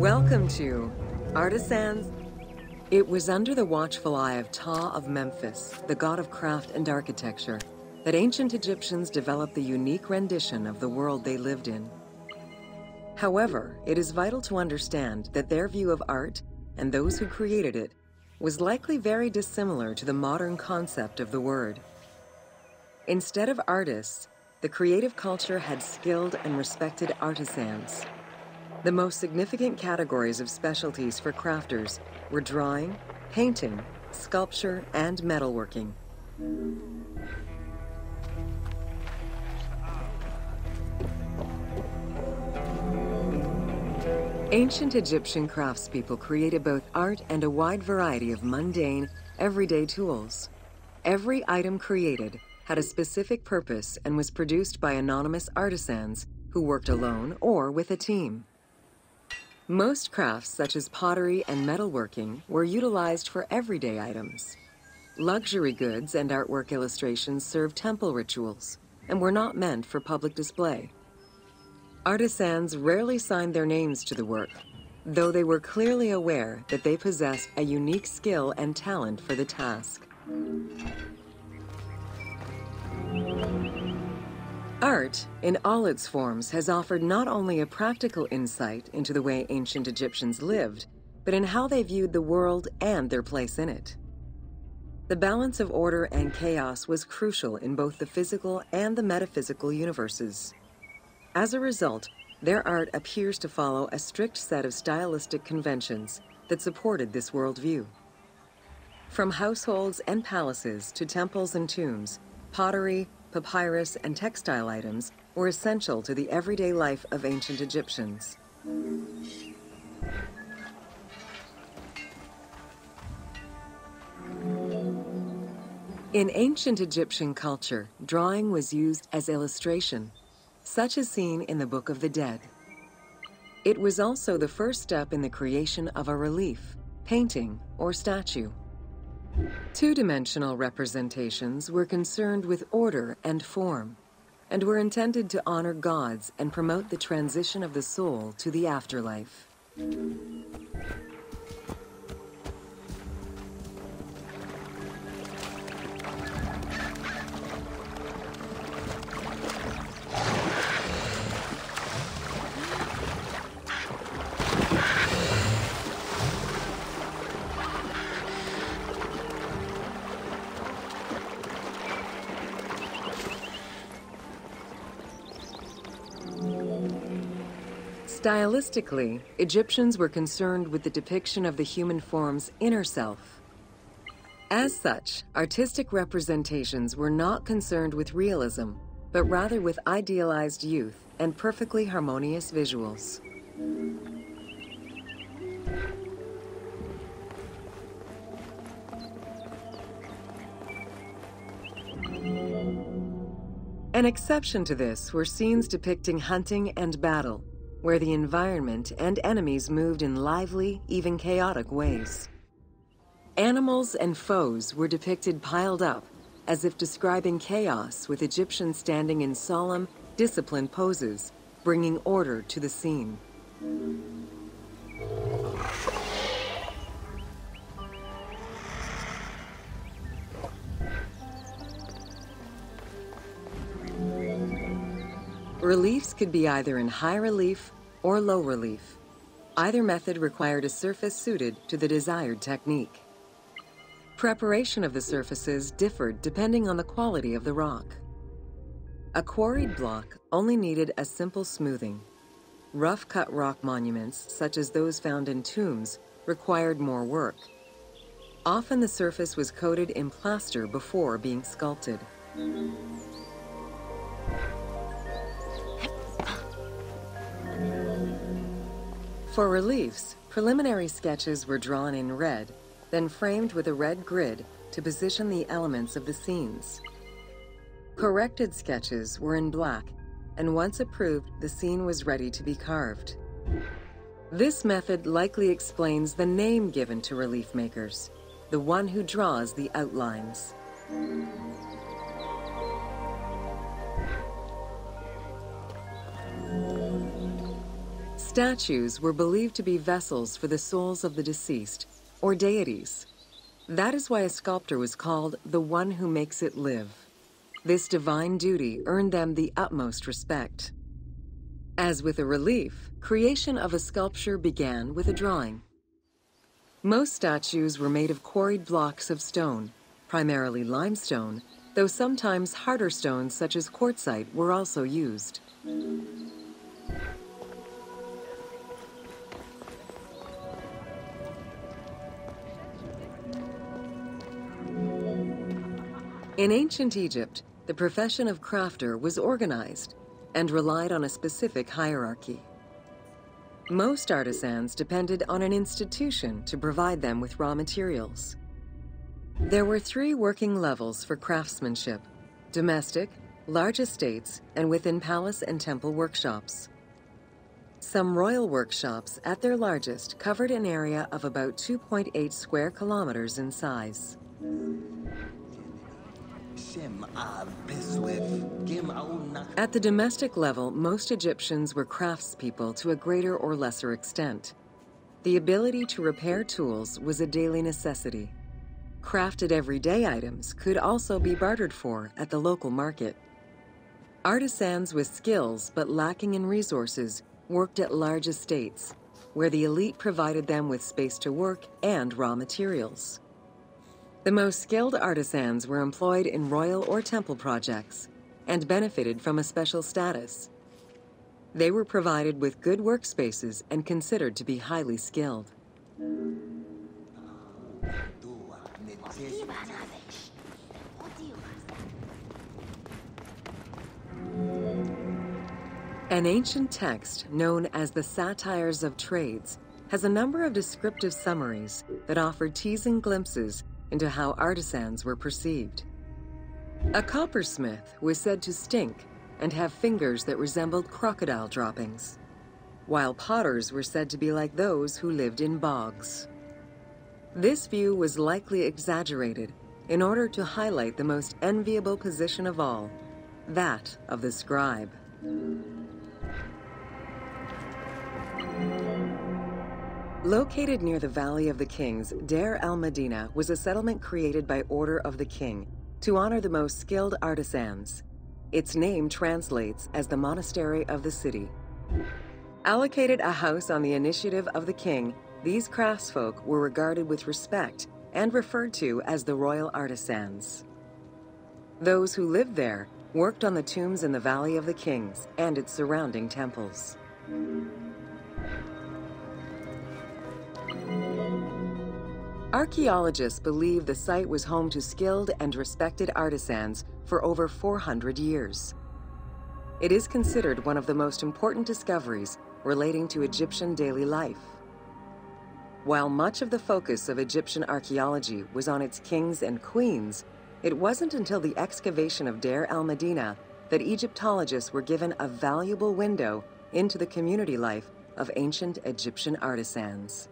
Welcome to Artisans. It was under the watchful eye of Ptah of Memphis, the god of craft and architecture, that ancient Egyptians developed the unique rendition of the world they lived in. However, it is vital to understand that their view of art, and those who created it, was likely very dissimilar to the modern concept of the word. Instead of artists, the creative culture had skilled and respected artisans. The most significant categories of specialties for crafters were drawing, painting, sculpture, and metalworking. Ancient Egyptian craftspeople created both art and a wide variety of mundane, everyday tools. Every item created had a specific purpose and was produced by anonymous artisans who worked alone or with a team. Most crafts, such as pottery and metalworking, were utilized for everyday items. Luxury goods and artwork illustrations served temple rituals and were not meant for public display. Artisans rarely signed their names to the work, though they were clearly aware that they possessed a unique skill and talent for the task. Art, in all its forms, has offered not only a practical insight into the way ancient Egyptians lived, but in how they viewed the world and their place in it. The balance of order and chaos was crucial in both the physical and the metaphysical universes. As a result, their art appears to follow a strict set of stylistic conventions that supported this worldview. From households and palaces to temples and tombs, pottery, papyrus, and textile items were essential to the everyday life of ancient Egyptians. In ancient Egyptian culture, drawing was used as illustration, such as seen in the Book of the Dead. It was also the first step in the creation of a relief, painting, or statue. Two-dimensional representations were concerned with order and form, and were intended to honor gods and promote the transition of the soul to the afterlife. Stylistically, Egyptians were concerned with the depiction of the human form's inner self. As such, artistic representations were not concerned with realism, but rather with idealized youth and perfectly harmonious visuals. An exception to this were scenes depicting hunting and battle, where the environment and enemies moved in lively, even chaotic ways. Animals and foes were depicted piled up, as if describing chaos, with Egyptians standing in solemn, disciplined poses, bringing order to the scene. Reliefs could be either in high relief or low relief. Either method required a surface suited to the desired technique. Preparation of the surfaces differed depending on the quality of the rock. A quarried block only needed a simple smoothing. Rough-cut rock monuments, such as those found in tombs, required more work. Often the surface was coated in plaster before being sculpted. For reliefs, preliminary sketches were drawn in red, then framed with a red grid to position the elements of the scenes. Corrected sketches were in black, and once approved, the scene was ready to be carved. This method likely explains the name given to relief makers, the one who draws the outlines. Statues were believed to be vessels for the souls of the deceased, or deities. That is why a sculptor was called the one who makes it live. This divine duty earned them the utmost respect. As with a relief, creation of a sculpture began with a drawing. Most statues were made of quarried blocks of stone, primarily limestone, though sometimes harder stones such as quartzite were also used. In ancient Egypt, the profession of crafter was organized and relied on a specific hierarchy. Most artisans depended on an institution to provide them with raw materials. There were 3 working levels for craftsmanship: domestic, large estates, and within palace and temple workshops. Some royal workshops, at their largest, covered an area of about 2.8 square kilometers in size. At the domestic level, most Egyptians were craftspeople to a greater or lesser extent. The ability to repair tools was a daily necessity. Crafted everyday items could also be bartered for at the local market. Artisans with skills but lacking in resources worked at large estates, where the elite provided them with space to work and raw materials. The most skilled artisans were employed in royal or temple projects and benefited from a special status. They were provided with good workspaces and considered to be highly skilled. An ancient text known as the Satires of Trades has a number of descriptive summaries that offer teasing glimpses into how artisans were perceived. A coppersmith was said to stink and have fingers that resembled crocodile droppings, while potters were said to be like those who lived in bogs. This view was likely exaggerated in order to highlight the most enviable position of all, that of the scribe. Located near the Valley of the Kings, Deir el-Medina was a settlement created by order of the king to honor the most skilled artisans. Its name translates as the monastery of the city. Allocated a house on the initiative of the king, these craftsfolk were regarded with respect and referred to as the royal artisans. Those who lived there worked on the tombs in the Valley of the Kings and its surrounding temples. Archaeologists believe the site was home to skilled and respected artisans for over 400 years. It is considered one of the most important discoveries relating to Egyptian daily life. While much of the focus of Egyptian archaeology was on its kings and queens, it wasn't until the excavation of Deir el-Medina that Egyptologists were given a valuable window into the community life of ancient Egyptian artisans.